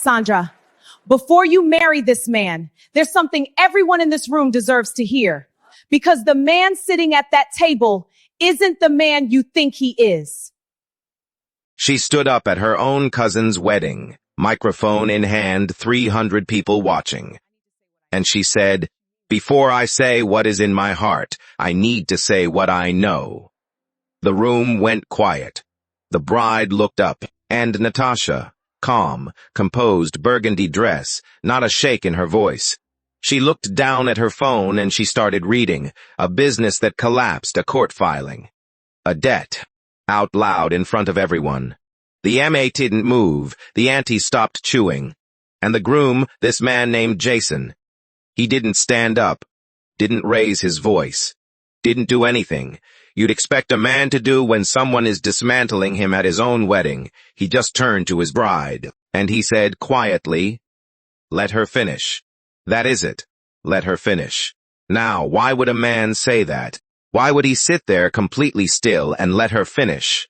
Sandra, before you marry this man, there's something everyone in this room deserves to hear. Because the man sitting at that table isn't the man you think he is. She stood up at her own cousin's wedding, microphone in hand, 300 people watching. And she said, "Before I say what is in my heart, I need to say what I know." The room went quiet. The bride looked up, and Natasha, calm, composed, burgundy dress, not a shake in her voice. She looked down at her phone and she started reading, a business that collapsed, a court filing. A debt, out loud in front of everyone. The MA didn't move, the auntie stopped chewing. And the groom, this man named Jason, he didn't stand up, didn't raise his voice, didn't do anything you'd expect a man to do when someone is dismantling him at his own wedding. He just turned to his bride, and he said quietly, "Let her finish. That is it. Let her finish." Now, why would a man say that? Why would he sit there completely still and let her finish?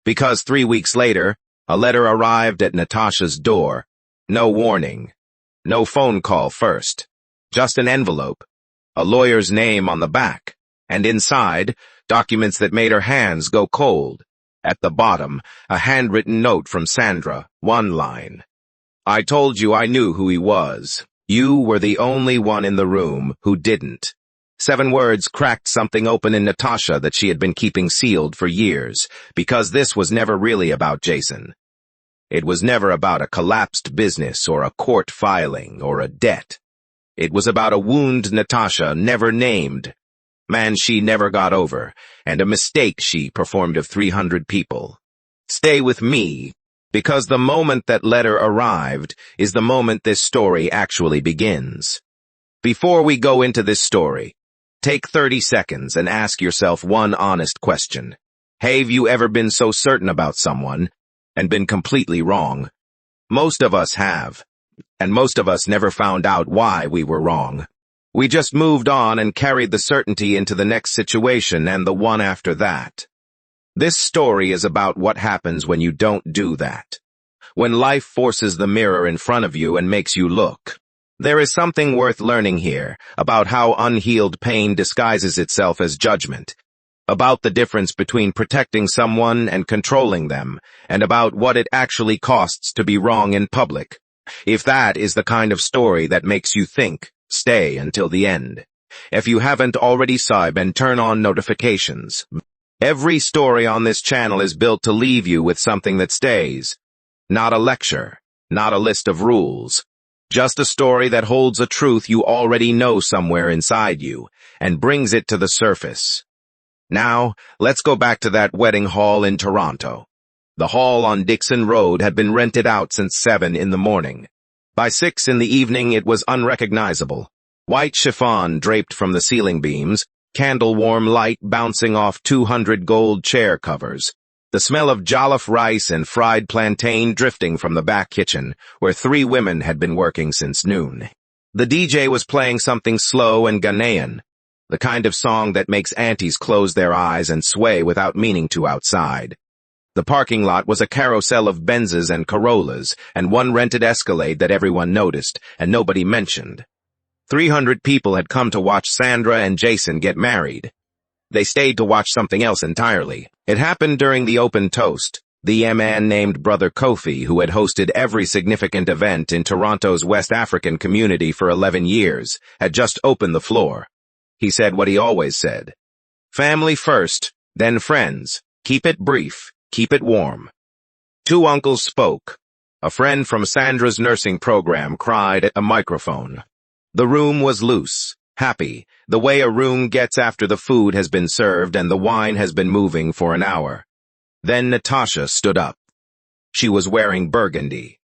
Because 3 weeks later, a letter arrived at Natasha's door. No warning. No phone call first. Just an envelope. A lawyer's name on the back. And inside, documents that made her hands go cold. At the bottom, a handwritten note from Sandra, one line. "I told you I knew who he was. You were the only one in the room who didn't." 7 words cracked something open in Natasha that she had been keeping sealed for years, because this was never really about Jason. It was never about a collapsed business or a court filing or a debt. It was about a wound Natasha never named, man she never got over, and a mistake she performed of 300 people. Stay with me, because the moment that letter arrived is the moment this story actually begins. Before we go into this story, take 30 seconds and ask yourself one honest question. Have you ever been so certain about someone and been completely wrong? Most of us have, and most of us never found out why we were wrong. We just moved on and carried the certainty into the next situation and the one after that. This story is about what happens when you don't do that. When life forces the mirror in front of you and makes you look. There is something worth learning here about how unhealed pain disguises itself as judgment, about the difference between protecting someone and controlling them, and about what it actually costs to be wrong in public. If that is the kind of story that makes you think, stay until the end. If you haven't already subscribed and turn on notifications. Every story on this channel is built to leave you with something that stays. Not a lecture, not a list of rules. Just a story that holds a truth you already know somewhere inside you and brings it to the surface. Now, let's go back to that wedding hall in Toronto. The hall on Dixon Road had been rented out since 7 in the morning. By 6 in the evening, it was unrecognizable. White chiffon draped from the ceiling beams, candle-warm light bouncing off 200 gold chair covers. The smell of jollof rice and fried plantain drifting from the back kitchen, where 3 women had been working since noon. The DJ was playing something slow and Ghanaian, the kind of song that makes aunties close their eyes and sway without meaning to outside. The parking lot was a carousel of Benzes and Corollas, and one rented Escalade that everyone noticed, and nobody mentioned. 300 people had come to watch Sandra and Jason get married. They stayed to watch something else entirely. It happened during the open toast. The man named Brother Kofi, who had hosted every significant event in Toronto's West African community for 11 years, had just opened the floor. He said what he always said. Family first, then friends. Keep it brief. Keep it warm. 2 uncles spoke. A friend from Sandra's nursing program cried at a microphone. The room was loose, happy, the way a room gets after the food has been served and the wine has been moving for an hour. Then Natasha stood up. She was wearing burgundy.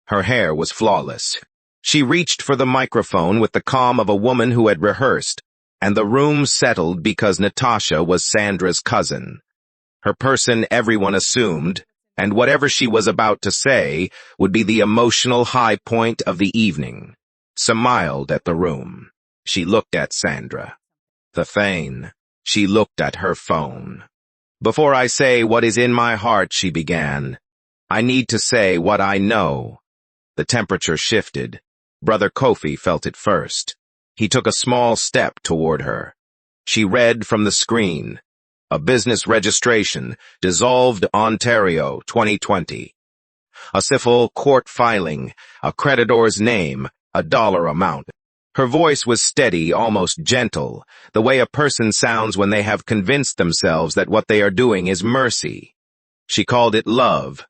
Her hair was flawless. She reached for the microphone with the calm of a woman who had rehearsed, and the room settled because Natasha was Sandra's cousin. Her person everyone assumed, and whatever she was about to say would be the emotional high point of the evening. Smiled at the room. She looked at Sandra. The Thane. She looked at her phone. Before I say what is in my heart, she began, I need to say what I know. The temperature shifted. Brother Kofi felt it first. He took a small step toward her. She read from the screen. A business registration, dissolved Ontario, 2020. A civil court filing, a creditor's name, a dollar amount. Her voice was steady, almost gentle, the way a person sounds when they have convinced themselves that what they are doing is mercy. She called it love.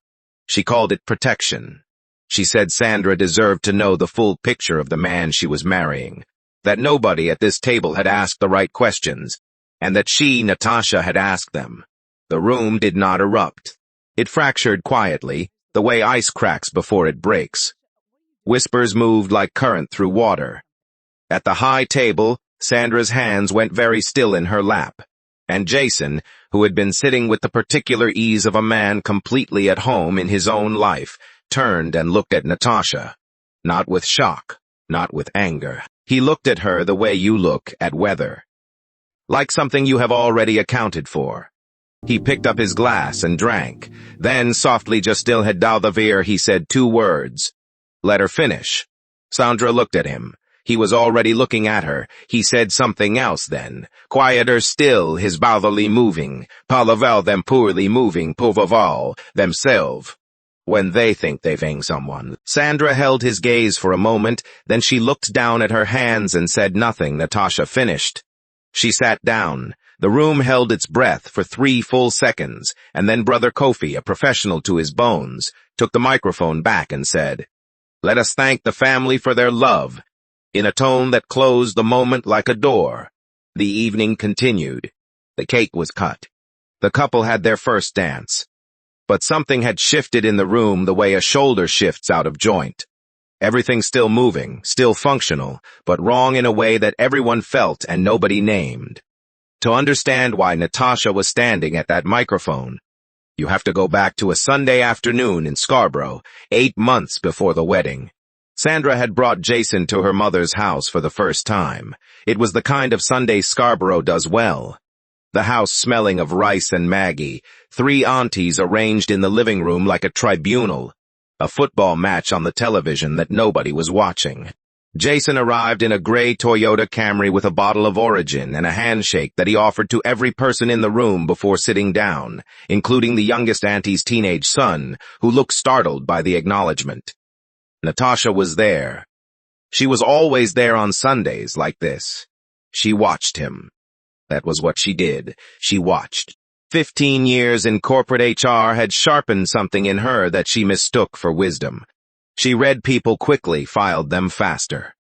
She called it protection. She said Sandra deserved to know the full picture of the man she was marrying, that nobody at this table had asked the right questions, and that she, Natasha, had asked them. The room did not erupt. It fractured quietly, the way ice cracks before it breaks. Whispers moved like current through water. At the high table, Sandra's hands went very still in her lap, and Jason, who had been sitting with the particular ease of a man completely at home in his own life, turned and looked at Natasha. Not with shock, not with anger. He looked at her the way you look at weather. Like something you have already accounted for. He picked up his glass and drank. Then, softly just still had Dalvavir, he said 2 words. Let her finish. Sandra looked at him. He was already looking at her. He said something else then. Quieter still, his mouthily moving. Palaval them poorly moving, pouvaval, themselves. When they think they've hanged someone. Sandra held his gaze for a moment, then she looked down at her hands and said nothing. Natasha finished. She sat down. The room held its breath for 3 full seconds, and then Brother Kofi, a professional to his bones, took the microphone back and said, Let us thank the family for their love, in a tone that closed the moment like a door. The evening continued. The cake was cut. The couple had their first dance. But something had shifted in the room the way a shoulder shifts out of joint. Everything still moving, still functional, but wrong in a way that everyone felt and nobody named. To understand why Natasha was standing at that microphone, you have to go back to a Sunday afternoon in Scarborough, 8 months before the wedding. Sandra had brought Jason to her mother's house for the first time. It was the kind of Sunday Scarborough does well. The house smelling of rice and Maggie, 3 aunties arranged in the living room like a tribunal, a football match on the television that nobody was watching. Jason arrived in a gray Toyota Camry with a bottle of Origin and a handshake that he offered to every person in the room before sitting down, including the youngest auntie's teenage son, who looked startled by the acknowledgement. Natasha was there. She was always there on Sundays like this. She watched him. That was what she did. She watched. 15 years in corporate HR had sharpened something in her that she mistook for wisdom. She read people quickly, filed them faster.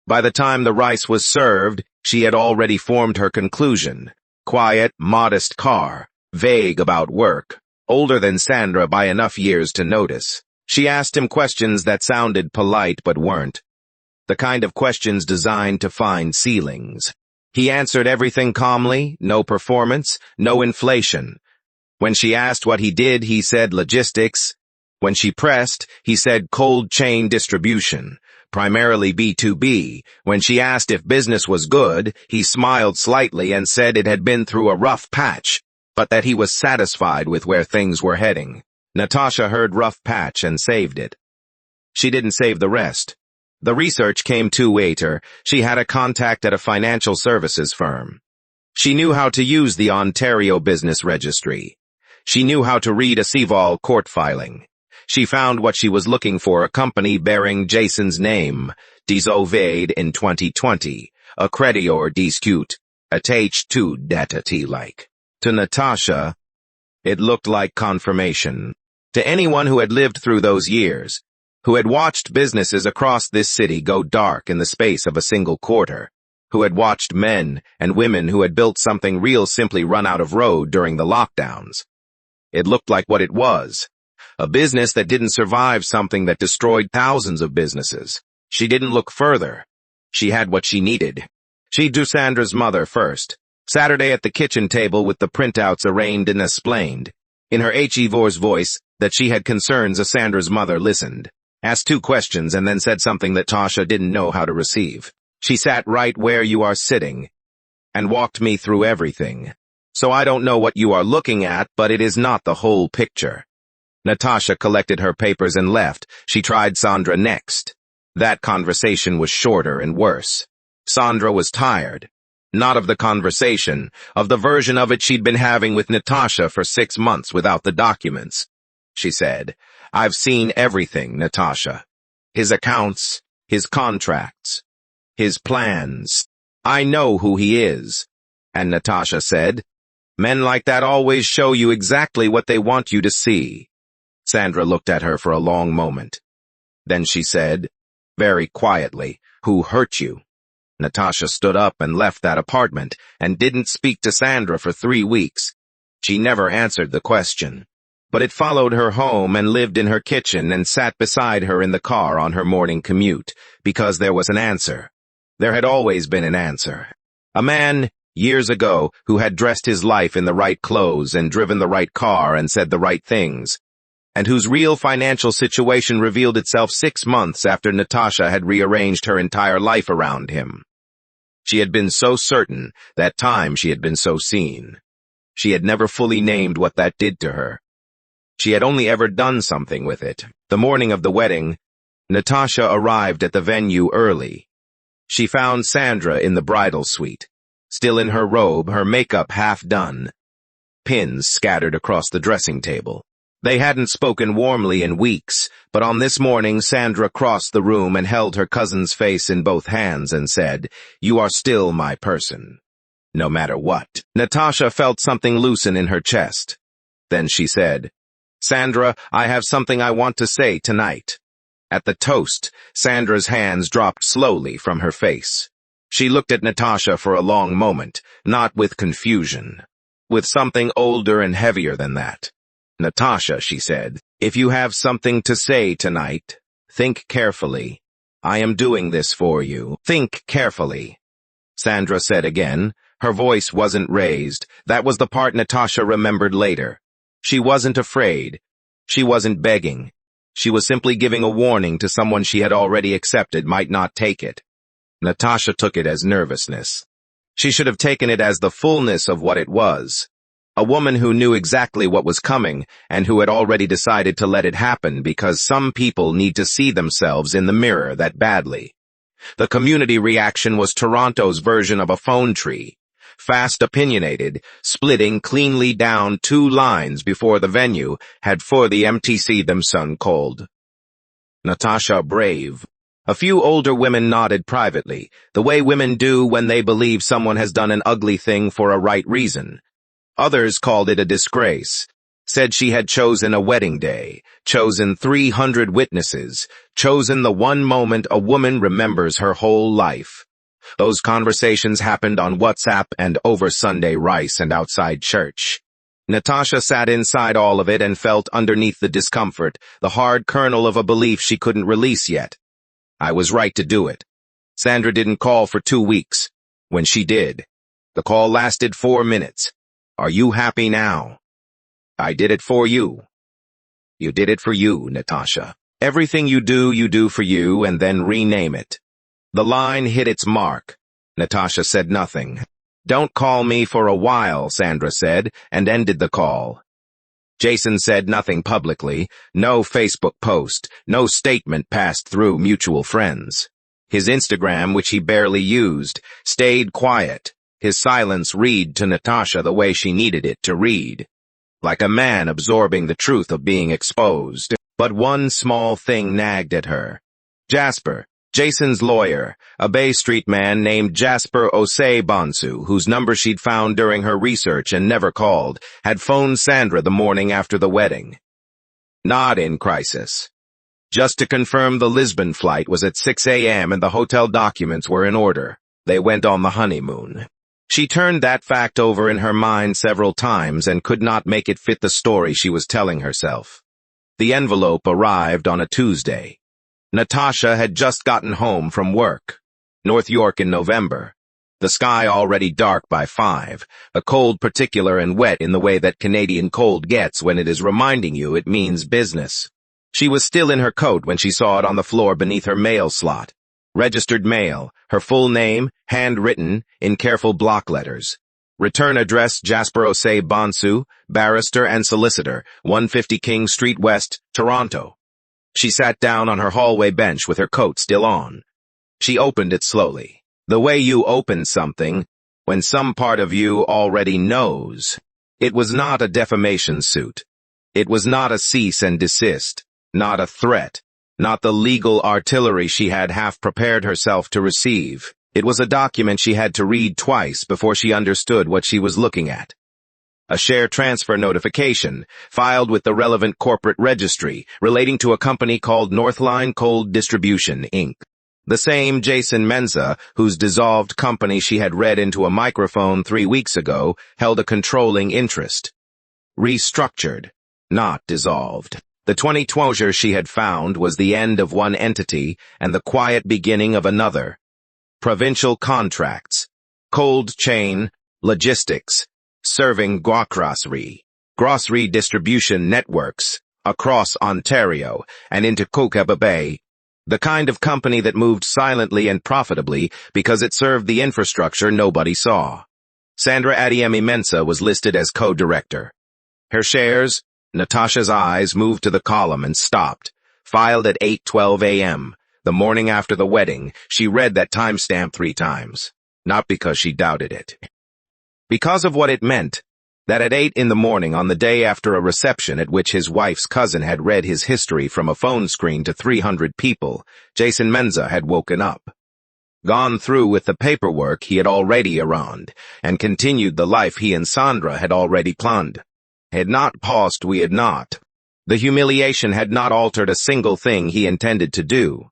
By the time the rice was served, she had already formed her conclusion. Quiet, modest car, vague about work, older than Sandra by enough years to notice. She asked him questions that sounded polite but weren't. The kind of questions designed to find ceilings. He answered everything calmly, no performance, no inflation. When she asked what he did, he said logistics. When she pressed, he said cold chain distribution, primarily B2B. When she asked if business was good, he smiled slightly and said it had been through a rough patch, but that he was satisfied with where things were heading. Natasha heard rough patch and saved it. She didn't save the rest. The research came too later. She had a contact at a financial services firm. She knew how to use the Ontario Business Registry. She knew how to read a CVOL court filing. She found what she was looking for, a company bearing Jason's name, dissolved in 2020, a creditor dispute, attached to data T-like. To Natasha, it looked like confirmation. To anyone who had lived through those years, who had watched businesses across this city go dark in the space of a single quarter, who had watched men and women who had built something real simply run out of road during the lockdowns. It looked like what it was. A business that didn't survive something that destroyed thousands of businesses. She didn't look further. She had what she needed. She'd do Sandra's mother first. Saturday at the kitchen table with the printouts arraigned and explained. In her Hevor's voice, that she had concerns, Sandra's mother listened. Asked 2 questions and then said something that Tasha didn't know how to receive. She sat right where you are sitting and walked me through everything. So I don't know what you are looking at, but it is not the whole picture. Natasha collected her papers and left. She tried Sandra next. That conversation was shorter and worse. Sandra was tired. Not of the conversation, of the version of it she'd been having with Natasha for 6 months without the documents. She said, "I've seen everything, Natasha. His accounts, his contracts, his plans. I know who he is." And Natasha said, "Men like that always show you exactly what they want you to see." Sandra looked at her for a long moment. Then she said, very quietly, "Who hurt you?" Natasha stood up and left that apartment and didn't speak to Sandra for 3 weeks. She never answered the question. But it followed her home and lived in her kitchen and sat beside her in the car on her morning commute, because there was an answer. There had always been an answer. A man, years ago, who had dressed his life in the right clothes and driven the right car and said the right things, and whose real financial situation revealed itself 6 months after Natasha had rearranged her entire life around him. She had been so certain, that time she had been so seen. She had never fully named what that did to her. She had only ever done something with it. The morning of the wedding, Natasha arrived at the venue early. She found Sandra in the bridal suite, still in her robe, her makeup half done, pins scattered across the dressing table. They hadn't spoken warmly in weeks, but on this morning Sandra crossed the room and held her cousin's face in both hands and said, "You are still my person, no matter what." Natasha felt something loosen in her chest. Then she said, "Sandra, I have something I want to say tonight." At the toast, Sandra's hands dropped slowly from her face. She looked at Natasha for a long moment, not with confusion, with something older and heavier than that. "Natasha," she said, "if you have something to say tonight, think carefully. I am doing this for you. Think carefully." Sandra said again. Her voice wasn't raised. That was the part Natasha remembered later. She wasn't afraid. She wasn't begging. She was simply giving a warning to someone she had already accepted might not take it. Natasha took it as nervousness. She should have taken it as the fullness of what it was. A woman who knew exactly what was coming and who had already decided to let it happen because some people need to see themselves in the mirror that badly. The community reaction was Toronto's version of a phone tree. Fast opinionated, splitting cleanly down 2 lines before the venue had for the MTC themselves called. Natasha brave. A few older women nodded privately, the way women do when they believe someone has done an ugly thing for a right reason. Others called it a disgrace, said she had chosen a wedding day, chosen 300 witnesses, chosen the one moment a woman remembers her whole life. Those conversations happened on WhatsApp and over Sunday rice and outside church. Natasha sat inside all of it and felt underneath the discomfort, the hard kernel of a belief she couldn't release yet. I was right to do it. Sandra didn't call for 2 weeks. When she did, the call lasted 4 minutes. "Are you happy now?" "I did it for you." "You did it for you, Natasha. Everything you do for you, and then rename it." The line hit its mark. Natasha said nothing. "Don't call me for a while," Sandra said, and ended the call. Jason said nothing publicly, no Facebook post, no statement passed through mutual friends. His Instagram, which he barely used, stayed quiet. His silence read to Natasha the way she needed it to read. Like a man absorbing the truth of being exposed. But one small thing nagged at her. Jasper, Jason's lawyer, a Bay Street man named Jasper Osei Bonsu, whose number she'd found during her research and never called, had phoned Sandra the morning after the wedding. Not in crisis. Just to confirm the Lisbon flight was at 6 a.m. and the hotel documents were in order. They went on the honeymoon. She turned that fact over in her mind several times and could not make it fit the story she was telling herself. The envelope arrived on a Tuesday. Natasha had just gotten home from work. North York in November. The sky already dark by 5, a cold particular and wet in the way that Canadian cold gets when it is reminding you it means business. She was still in her coat when she saw it on the floor beneath her mail slot. Registered mail, her full name, handwritten, in careful block letters. Return address Jasper Osei Bonsu, barrister and solicitor, 150 King Street West, Toronto. She sat down on her hallway bench with her coat still on. She opened it slowly. The way you open something, when some part of you already knows. It was not a defamation suit. It was not a cease and desist, not a threat, not the legal artillery she had half prepared herself to receive. It was a document she had to read twice before she understood what she was looking at. A share transfer notification, filed with the relevant corporate registry, relating to a company called Northline Cold Distribution, Inc. The same Jason Menza, whose dissolved company she had read into a microphone 3 weeks ago, held a controlling interest. Restructured, not dissolved. The 2020 she had found was the end of one entity and the quiet beginning of another. Provincial contracts, cold chain, logistics, serving grocery distribution networks across Ontario and into Kokeba Bay. The kind of company that moved silently and profitably because it served the infrastructure nobody saw. Sandra Adiemi Mensah was listed as co-director. Her shares, Natasha's eyes moved to the column and stopped, filed at 8:12 a.m., the morning after the wedding. She read that timestamp 3 times, not because she doubted it. Because of what it meant, that at 8 in the morning on the day after a reception at which his wife's cousin had read his history from a phone screen to 300 people, Jason Menza had woken up. Gone through with the paperwork he had already arranged, and continued the life he and Sandra had already planned. Had not paused we had not. The humiliation had not altered a single thing he intended to do.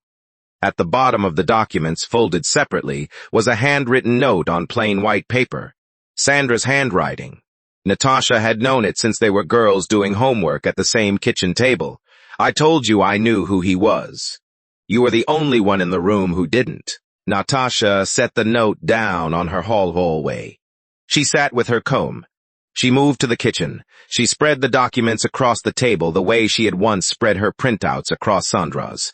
At the bottom of the documents, folded separately, was a handwritten note on plain white paper. Sandra's handwriting. Natasha had known it since they were girls doing homework at the same kitchen table. I told you I knew who he was. You were the only one in the room who didn't. Natasha set the note down on her hallway. She sat with her comb. She moved to the kitchen. She spread the documents across the table the way she had once spread her printouts across Sandra's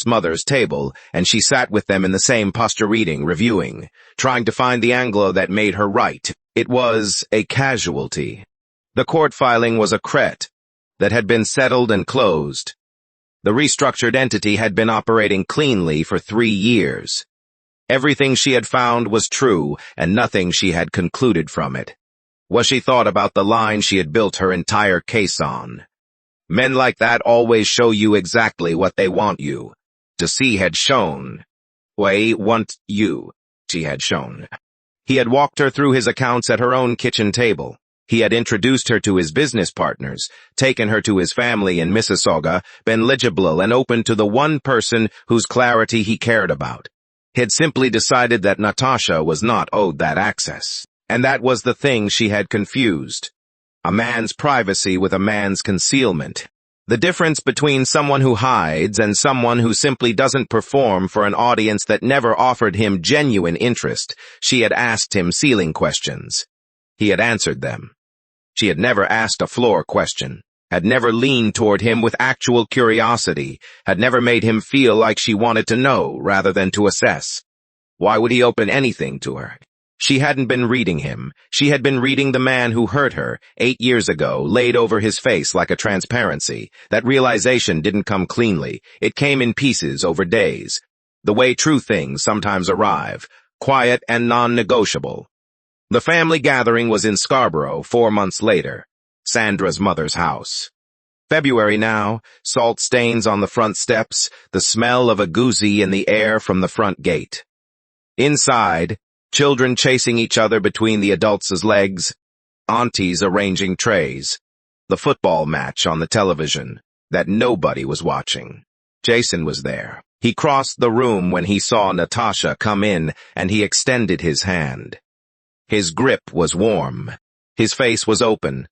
mother's table, and she sat with them in the same posture reading, reviewing, trying to find the angle that made her right. It was a casualty. The court filing was a cret that had been settled and closed. The restructured entity had been operating cleanly for 3 years. Everything she had found was true, and nothing she had concluded from it. Was she thought about the line she had built her entire case on? Men like that always show you exactly what they want you to see. Had shown. She had shown. He had walked her through his accounts at her own kitchen table. He had introduced her to his business partners, taken her to his family in Mississauga, been legible and open to the one person whose clarity he cared about. He had simply decided that Natasha was not owed that access. And that was the thing she had confused. A man's privacy with a man's concealment. The difference between someone who hides and someone who simply doesn't perform for an audience that never offered him genuine interest. She had asked him ceiling questions. He had answered them. She had never asked a floor question, had never leaned toward him with actual curiosity, had never made him feel like she wanted to know rather than to assess. Why would he open anything to her? She hadn't been reading him. She had been reading the man who hurt her 8 years ago, laid over his face like a transparency. That realization didn't come cleanly. It came in pieces over days. The way true things sometimes arrive, quiet and non-negotiable. The family gathering was in Scarborough 4 months later, Sandra's mother's house. February now, salt stains on the front steps, the smell of a goozy in the air from the front gate. Inside, children chasing each other between the adults' legs, aunties arranging trays, the football match on the television that nobody was watching. Jason was there. He crossed the room when he saw Natasha come in, and he extended his hand. His grip was warm. His face was open,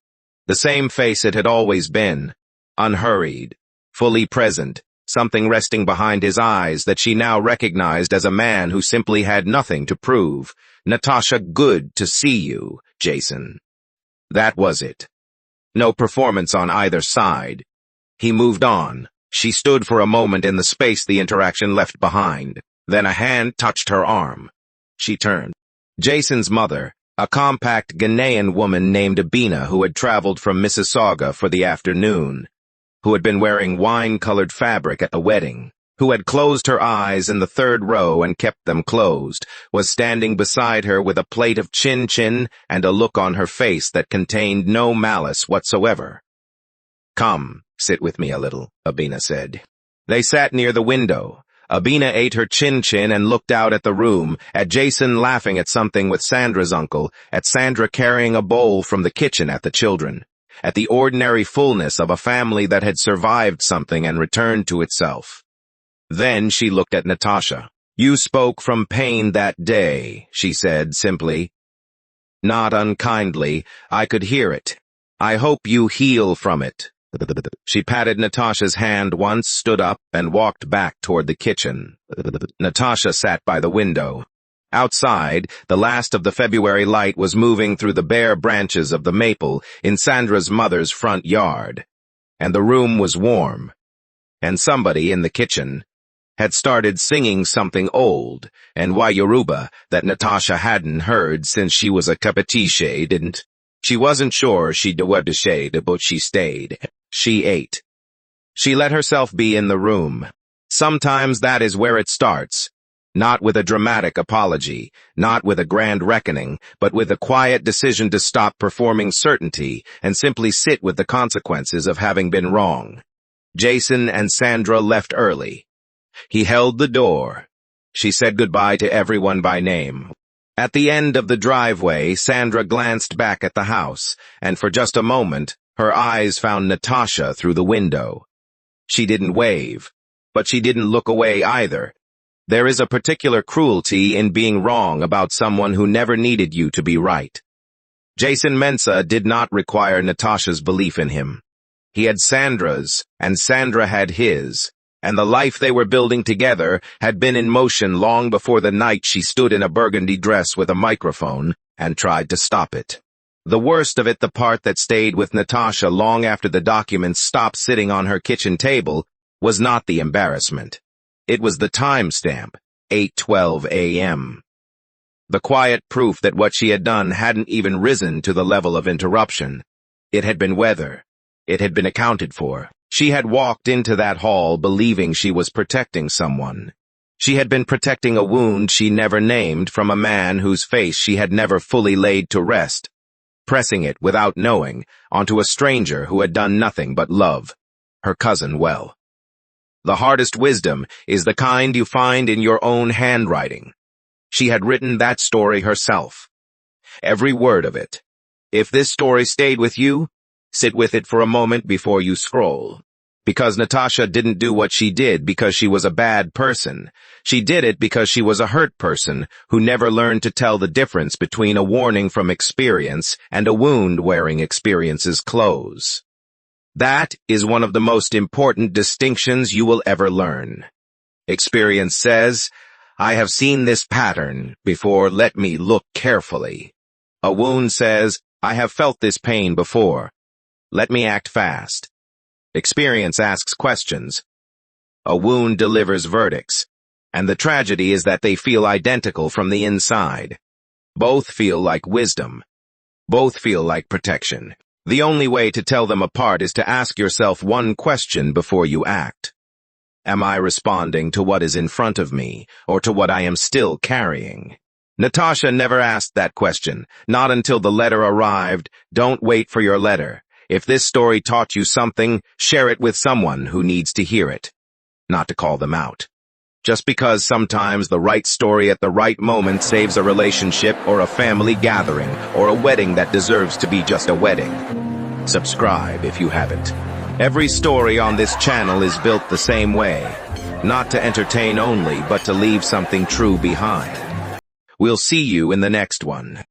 the same face it had always been, unhurried, fully present, something resting behind his eyes that she now recognized as a man who simply had nothing to prove. Natasha, good to see you, Jason. That was it. No performance on either side. He moved on. She stood for a moment in the space the interaction left behind. Then a hand touched her arm. She turned. Jason's mother, A compact Ghanaian woman named Abina who had traveled from Mississauga for the afternoon, who had been wearing wine-colored fabric at the wedding, who had closed her eyes in the third row and kept them closed, was standing beside her with a plate of chin-chin and a look on her face that contained no malice whatsoever. "Come, sit with me a little," Abina said. They sat near the window. Abina ate her chin-chin and looked out at the room, at Jason laughing at something with Sandra's uncle, at Sandra carrying a bowl from the kitchen at the children, at the ordinary fullness of a family that had survived something and returned to itself. Then she looked at Natasha. "You spoke from pain that day," she said simply. "Not unkindly. I could hear it. I hope you heal from it." She patted Natasha's hand once, stood up, and walked back toward the kitchen. Natasha sat by the window. Outside, the last of the February light was moving through the bare branches of the maple in Sandra's mother's front yard. And the room was warm. And somebody in the kitchen had started singing something old and Yoruba that Natasha hadn't heard since she was a capitishe, didn't. She wasn't sure she'd shade, but she stayed. She ate. She let herself be in the room. Sometimes that is where it starts. Not with a dramatic apology, not with a grand reckoning, but with a quiet decision to stop performing certainty and simply sit with the consequences of having been wrong. Jason and Sandra left early. He held the door. She said goodbye to everyone by name. At the end of the driveway, Sandra glanced back at the house, and for just a moment, her eyes found Natasha through the window. She didn't wave, but she didn't look away either. There is a particular cruelty in being wrong about someone who never needed you to be right. Jason Mensah did not require Natasha's belief in him. He had Sandra's, and Sandra had his, and the life they were building together had been in motion long before the night she stood in a burgundy dress with a microphone and tried to stop it. The worst of it, the part that stayed with Natasha long after the documents stopped sitting on her kitchen table, was not the embarrassment. It was the timestamp, 8:12 a.m. The quiet proof that what she had done hadn't even risen to the level of interruption. It had been weather. It had been accounted for. She had walked into that hall believing she was protecting someone. She had been protecting a wound she never named from a man whose face she had never fully laid to rest, pressing it without knowing onto a stranger who had done nothing but love her cousin well. The hardest wisdom is the kind you find in your own handwriting. She had written that story herself. Every word of it. If this story stayed with you, sit with it for a moment before you scroll. Because Natasha didn't do what she did because she was a bad person. She did it because she was a hurt person who never learned to tell the difference between a warning from experience and a wound wearing experience's clothes. That is one of the most important distinctions you will ever learn. Experience says, "I have seen this pattern before, let me look carefully." A wound says, "I have felt this pain before, let me act fast." Experience asks questions. A wound delivers verdicts. And the tragedy is that they feel identical from the inside. Both feel like wisdom. Both feel like protection. The only way to tell them apart is to ask yourself one question before you act. Am I responding to what is in front of me, or to what I am still carrying? Natasha never asked that question, not until the letter arrived. Don't wait for your letter. If this story taught you something, share it with someone who needs to hear it. Not to call them out. Just because sometimes the right story at the right moment saves a relationship or a family gathering or a wedding that deserves to be just a wedding. Subscribe if you haven't. Every story on this channel is built the same way. Not to entertain only, but to leave something true behind. We'll see you in the next one.